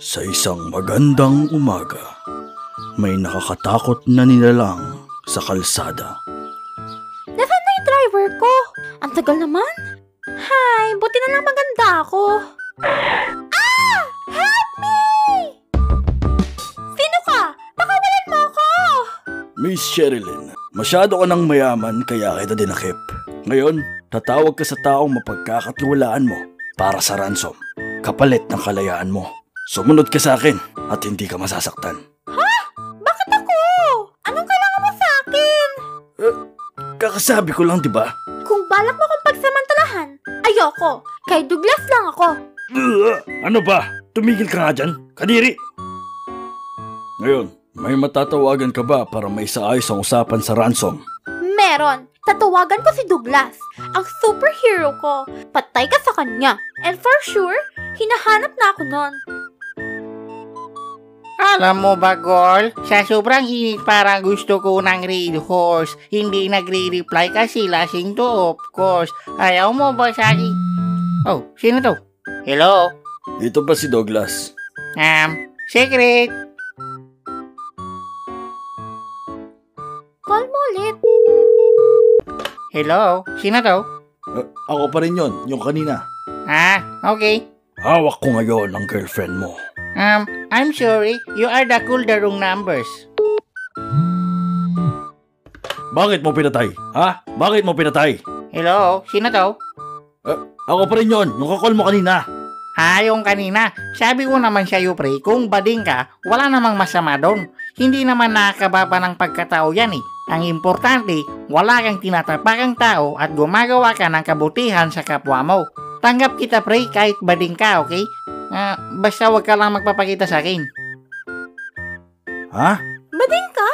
Sa isang magandang umaga, may nakakatakot na nilalang sa kalsada. Nasaan na yung driver ko? Ang tagal naman. Hi, buti na lang maganda ako. Ah! Help me! Sino ka? Pakawalan mo ako! Miss Sherilyn, masyado ka ng mayaman kaya kita dinakip. Ngayon, tatawag ka sa taong mapagkakatiwalaan mo para sa ransom, kapalit ng kalayaan mo. Sumunod ka sa akin at hindi ka masasaktan. Ha? Bakit ako? Anong kailangan mo sa akin? Kakasabi ko lang, di ba? Kung balak mo kong pagsamantalahan, ayoko. Kay Douglas lang ako. Ano ba? Tumigil ka nga dyan, kadiri! Ngayon, may matatawagan ka ba para may saayos ang usapan sa ransom? Meron. Tatawagan ko si Douglas, ang superhero ko. Patay ka sa kanya. And for sure, hinahanap na ako nun. Alam mo ba, girl? Sa sobrang init parang gusto ko ng Red Horse. Hindi nagre-reply kasi lasing to, of course. Ayaw mo ba sa akin? Oh, sino to? Hello? Dito ba si Douglas? Secret. Call mo ulit. Hello? Sino to? Ako pa rin yon, yung kanina. Okay. Hawak ko ngayon ang girlfriend mo. I'm sorry. You are the cool the wrong numbers. Bakit mo pinatay? Ha? Bakit mo pinatay? Hello? Sino to? Ako pa rin yon, yung kakol mo kanina. Yung kanina. Sabi ko naman sa'yo, pre, kung bading ka, wala namang masama doon. Hindi naman nakakababa ng pagkatao yan eh. Ang importante, wala kang tinatapakang tao at gumagawa ka ng kabutihan sa kapwa mo. Tanggap kita, pre, kahit bading ka, okay? Basta wag ka lang magpapakita sa akin. Ha? Bading ka?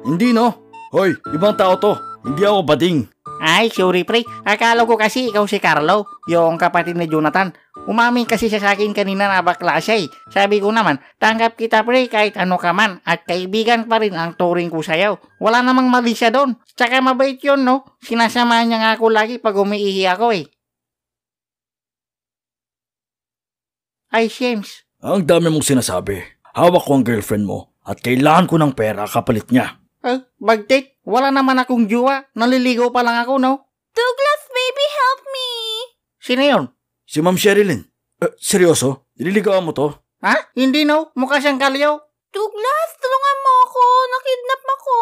Hindi no. Hoy, ibang tao to. Hindi ako bading. Ay, sorry, pre. Akala ko kasi ikaw si Carlo, yung kapatid ni Jonathan. Umamin kasi siya sa akin kanina na bakla siya eh. Sabi ko naman, tanggap kita, pre, kahit ano ka man. At kaibigan pa rin ang turing ko sa'yo. Wala namang mali siya doon. Tsaka mabait yun, no? Sinasamahan niya nga ako lagi pag umiihi ako eh. Ay, James. Ang dami mong sinasabi. Hawak ko ang girlfriend mo at kailangan ko ng pera kapalit niya. Bagtit, wala naman akong jowa. Naliligaw pa lang ako, no? Douglas, baby, help me! Sino yun? Si Ma'am Sherilyn. Seryoso? Nililigawan mo to? Hindi, no? Mukha siyang kalyaw. Douglas, tulungan mo ako. Nakidnap ako.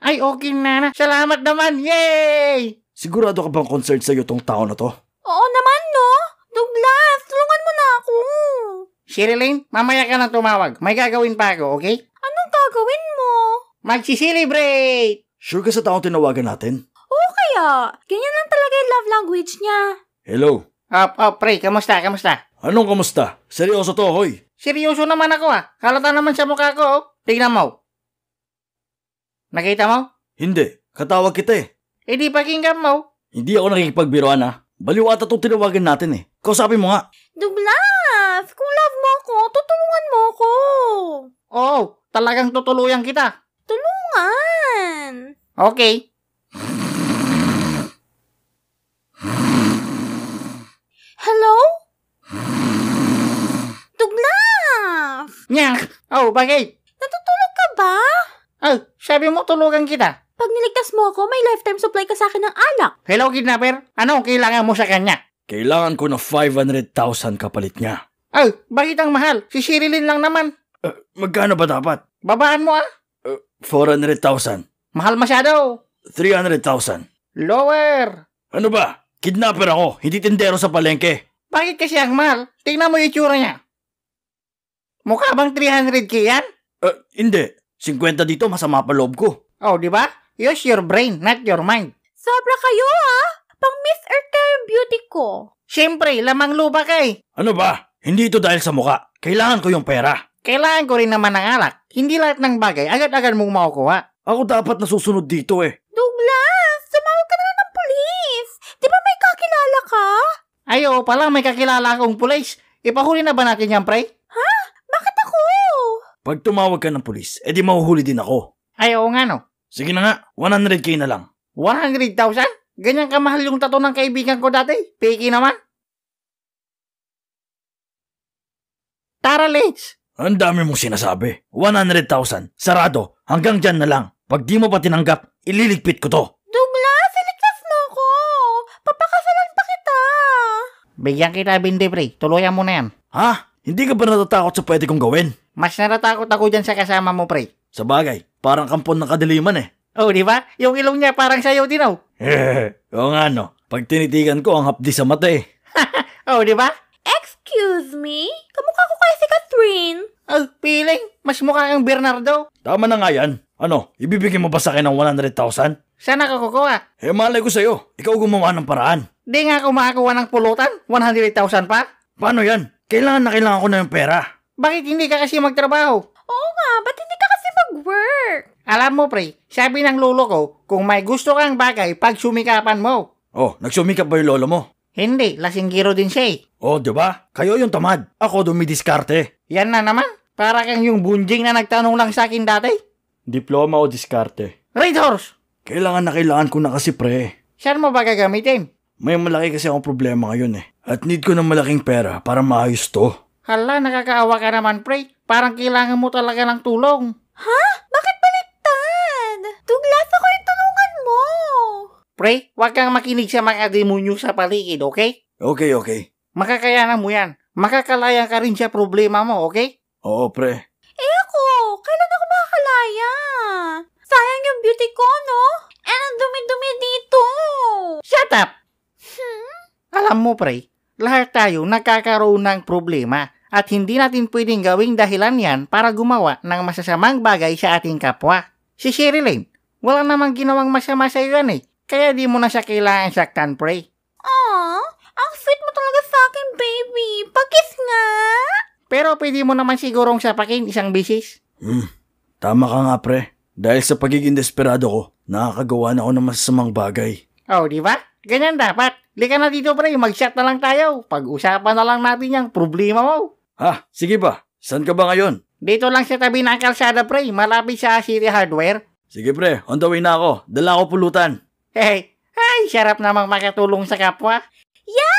Ay, okay na. Salamat naman. Yay! Sigurado ka bang concerned sa'yo tong tao na to? Oo naman, no? Douglas, tulungan mo na ako. Sherilyn, mamaya ka na tumawag. May gagawin pa ako, okay? Anong gagawin mo? Magsi-celebrate! Sure ka sa taong tinawagan natin? Oo kaya. Ganyan lang talaga yung love language niya. Hello? Pre, kamusta? Anong kamusta? Seryoso to, hoy. Seryoso naman ako Halata naman sa mukha ko, oh. Tignan mo. Nakita mo? Hindi. Katawag kita eh. Di pakinggan mo. Hindi ako nakikipagbiroan Baliw ata itong tinawagan natin eh. Kausapin mo nga. Douglas, kung love mo ako, tutulungan mo ako. Oo, talagang tutuluyan kita. Tulungan. Okay. Hello? Douglas! Nyak! Bakit? Natutulog ka ba? Sabi mo tulugan kita. Pag niligtas mo ako, may lifetime supply ka sa akin ng alak. Hello, kidnapper. Ano kailangan mo sa kanya? Kailangan ko ng 500,000 kapalit niya. Bakit ang mahal? Si Sherilyn lang naman. Magkano ba dapat? Babaan mo 400,000. Mahal masyado. 300,000. Lower. Ano ba? Kidnapper ako, hindi tindero sa palengke. Bakit kasi ang mahal? Tingnan mo yung itsura niya. Mukha bang 300k yan? Hindi. 50 dito, masama pa loob ko. Di ba? Use your brain, not your mind. Sobra kayo Pang Miss Earth ka yung beauty ko. Siyempre, lamang lupa ka eh. Ano ba? Hindi ito dahil sa muka. Kailangan ko yung pera. Kailangan ko rin naman ng alak. Hindi lahat ng bagay agad-agad mong makukuha. Ako dapat nasusunod dito eh. Douglas, tumawag ka na lang ng polis. Di ba may kakilala ka? Pala may kakilala akong pulis. Ipahuli na ba natin yan, pre? Ha? Bakit ako? Pag tumawag ka ng pulis, edi mahuhuli din ako. Oo nga no. Sige na nga, 100k na lang. 100,000? Ganyan kamahal yung tattoo ng kaibigan ko dati. Peki naman. Tara, let's! Ang dami mong sinasabi. 100,000. Sarado. Hanggang dyan na lang. Pag di mo pa tinanggap, ililigpit ko to. Douglas, iligtas mo ko. Papakasalan pa kita. Bigyan kita, Bindi, pre. Tuluyan mo na yan. Ha? Hindi ka ba natatakot sa pwede kong gawin? Mas natatakot ako dyan sa kasama mo, pre. Sa bagay, parang kampon ng kadiliman eh. Oh, di ba? Yung ilong niya parang sayo din, oh. Oo nga no. Pag tinitigan ko, ang hapdi sa mata eh. Oh, di ba? Excuse me? Kamukha ko kay si Catherine. Oh, feeling. Mas mukha kang Bernardo. Tama na nga yan. Ano, ibibigay mo ba sa akin ng 100,000? Saan ako kukuha? Malay ko sa'yo. Ikaw gumawa ng paraan. Di nga ako makakuha ng pulutan. 100,000 pa. Paano yan? Kailangan na kailangan ko na yung pera. Bakit hindi ka kasi magtrabaho? Oo nga, ba't hindi ka kasi mag-work? Alam mo, pre, sabi ng lolo ko, kung may gusto kang bagay, pag sumikapan mo. Oh, nagsumikap ba yung lolo mo? Hindi, lasinggiro din siya eh. Oh, di ba? Kayo yung tamad. Ako dumidiskarte. Yan na naman. Para kang yung bunjing na nagtanong lang sa akin dati. Diploma o diskarte? Red Horse! Kailangan na kailangan ko na kasi pre. Saan mo ba gagamitin? May malaki kasi akong problema ngayon eh. At need ko ng malaking pera para maayos to. Hala, nakakaawa ka naman, pre. Parang kailangan mo talaga ng tulong. Ha? Bakit baliktad? Douglas, ako yung tulungan mo. Pre, huwag kang makinig sa mga demonyo sa paligid, okay? Okay. Makakayanan mo yan. Makakalaya ka rin sa problema mo, okay? Oo pre. Ako, kailan ako makakalaya? Sayang yung beauty ko, no? Ang dumi-dumi dito. Shut up! Alam mo, pre, lahat tayo nagkakaroon ng problema at hindi natin pwedeng gawing dahilan yan para gumawa ng masasamang bagay sa ating kapwa. Si Sherilyn, wala namang ginawang masama sa iyo yan eh. Kaya di mo na siya kailangan saktan, pre. Aw, ang sweet mo talaga sa akin, baby. Pag-kiss nga. Pero pwede mo naman sigurong sapakin isang bisis. Tama ka nga pre. Dahil sa pagiging desperado ko, nakakagawa na ako ng masasamang bagay. Oh, di ba? Ganyan dapat. Lika na dito, pre. Mag-shot na lang tayo. Pag-usapan na lang natin yung problema mo. Ha? Sige ba? Saan ka ba ngayon? Dito lang sa tabi ng kalsada, pre. Malapit sa City Hardware. Sige pre, on the way na ako. Dala ako pulutan. Hey, ay, sarap namang makatulong sa kapwa. Yeah!